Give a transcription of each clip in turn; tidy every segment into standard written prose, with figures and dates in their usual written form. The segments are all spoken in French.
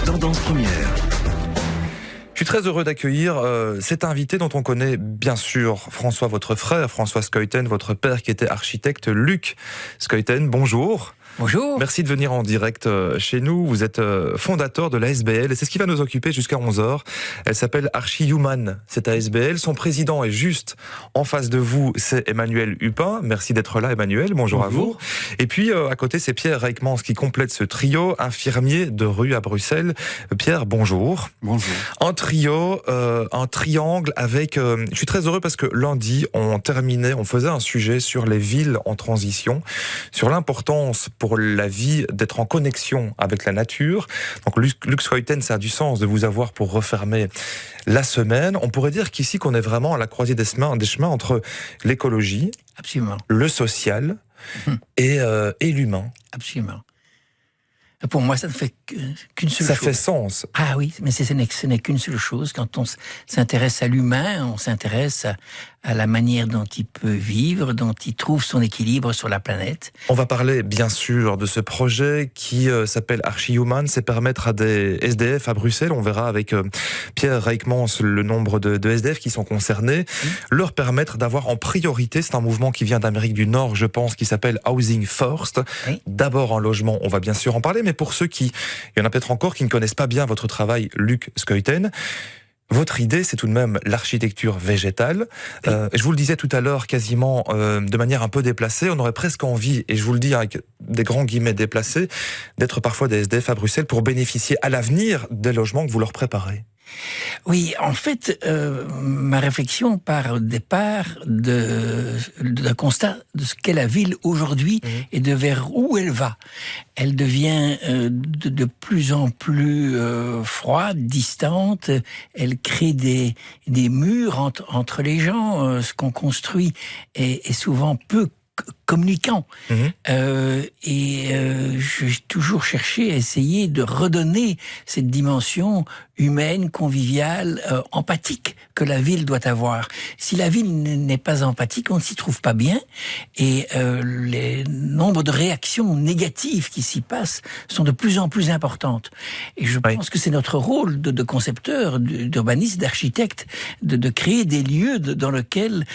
Tendance première. Je suis très heureux d'accueillir cet invité dont on connaît bien sûr François, votre frère, François Schoyten, votre père qui était architecte, Luc Schoyten. Bonjour. Bonjour. Merci de venir en direct chez nous. Vous êtes fondateur de l'ASBL et c'est ce qui va nous occuper jusqu'à 11h. Elle s'appelle Archi-Human, cette ASBL. Son président est juste en face de vous, c'est Emmanuel Hupin. Merci d'être là, Emmanuel. Bonjour. À vous. Et puis à côté, c'est Pierre Reikmans qui complète ce trio, infirmier de rue à Bruxelles. Pierre, bonjour. Bonjour. Un trio, un triangle avec... je suis très heureux parce que lundi, on faisait un sujet sur les villes en transition, sur l'importance pour la vie d'être en connexion avec la nature. Donc Luc Schoyten, ça a du sens de vous avoir pour refermer la semaine. On pourrait dire qu'ici qu'on est vraiment à la croisée des chemins entre l'écologie, Absolument. le social et l'humain. Absolument. Pour moi, ça ne fait qu'une seule chose. Ça fait sens. Ah oui, mais ce n'est qu'une seule chose. Quand on s'intéresse à l'humain, on s'intéresse à la manière dont il peut vivre, dont il trouve son équilibre sur la planète. On va parler bien sûr de ce projet qui s'appelle Archi-Human, c'est permettre à des SDF à Bruxelles, on verra avec Pierre Reikmans le nombre de SDF qui sont concernés, leur permettre d'avoir en priorité, c'est un mouvement qui vient d'Amérique du Nord, je pense, qui s'appelle Housing First. D'abord un logement, on va bien sûr en parler, mais pour ceux il y en a peut-être encore qui ne connaissent pas bien votre travail, Luc Schoyten, votre idée, c'est tout de même l'architecture végétale. Je vous le disais tout à l'heure, quasiment de manière un peu déplacée, on aurait presque envie, et je vous le dis avec des grands guillemets déplacés, d'être parfois des SDF à Bruxelles pour bénéficier à l'avenir des logements que vous leur préparez. Oui, en fait, ma réflexion part au départ d'un constat de ce qu'est la ville aujourd'hui et de vers où elle va. Elle devient de plus en plus froide, distante. Elle crée des murs entre les gens. Ce qu'on construit est souvent peu communicant. J'ai toujours cherché à essayer de redonner cette dimension humaine, conviviale, empathique que la ville doit avoir. Si la ville n'est pas empathique, on ne s'y trouve pas bien et les nombres de réactions négatives qui s'y passent sont de plus en plus importantes. Et je pense que c'est notre rôle de concepteur, d'urbaniste, d'architecte, de créer des lieux dans lesquels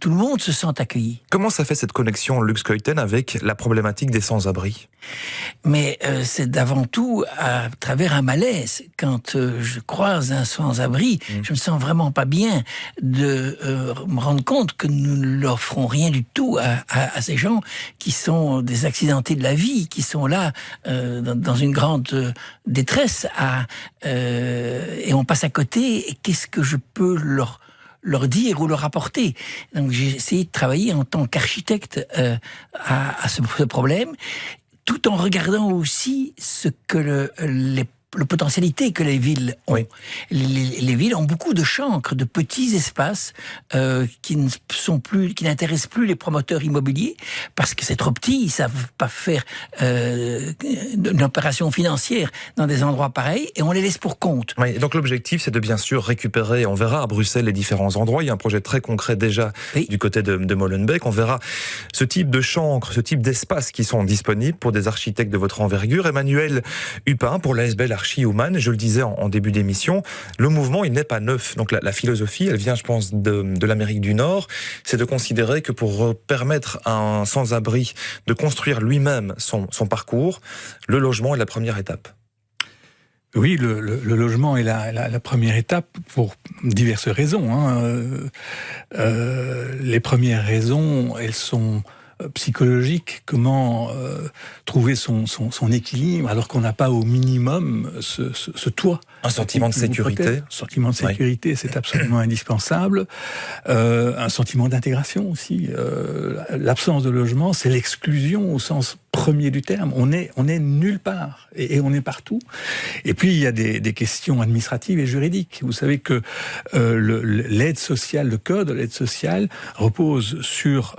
tout le monde se sent accueilli. Comment ça fait cette connexion, Luc Schoyten, avec la problématique des sans-abri ? Mais c'est d'avant tout à travers un malaise. Quand je croise un sans-abri, je me sens vraiment pas bien de me rendre compte que nous ne leur ferons rien du tout à ces gens qui sont des accidentés de la vie, qui sont là dans une grande détresse et on passe à côté. Et qu'est-ce que je peux leur dire ou leur apporter. Donc j'ai essayé de travailler en tant qu'architecte à ce problème, tout en regardant aussi ce que la potentialité que les villes ont. Les villes ont beaucoup de chancres, de petits espaces qui n'intéressent plus les promoteurs immobiliers parce que c'est trop petit, ils savent pas faire une opération financière dans des endroits pareils et on les laisse pour compte. Oui, donc l'objectif c'est de bien sûr récupérer, on verra à Bruxelles les différents endroits, il y a un projet très concret déjà du côté de Molenbeek, on verra ce type de chancres, ce type d'espaces qui sont disponibles pour des architectes de votre envergure. Emmanuel Hupin pour l'ASBL Archi-Human, je le disais en début d'émission, le mouvement il n'est pas neuf, donc la philosophie elle vient je pense de l'Amérique du Nord, c'est de considérer que pour permettre à un sans-abri de construire lui-même son parcours, le logement est la première étape. Oui, le logement est la première étape pour diverses raisons. Les premières raisons, elles sont psychologiques. Comment trouver son équilibre alors qu'on n'a pas au minimum ce toit. Un sentiment de sécurité. Un sentiment de sécurité, c'est absolument indispensable. Un sentiment d'intégration aussi. L'absence de logement, c'est l'exclusion au sens premier du terme. On est nulle part et on est partout. Et puis il y a des questions administratives et juridiques. Vous savez que l'aide sociale, le code de l'aide sociale repose sur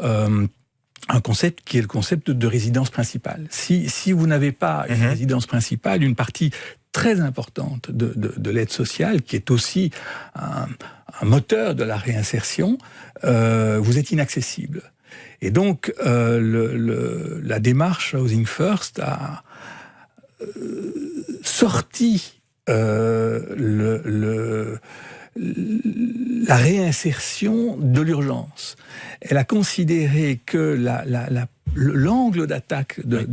un concept qui est le concept de résidence principale. Si vous n'avez pas une résidence principale, une partie très importante de l'aide sociale, qui est aussi un moteur de la réinsertion, vous êtes inaccessible. Et donc, la démarche Housing First sorti la réinsertion de l'urgence. Elle a considéré que l'angle d'attaque de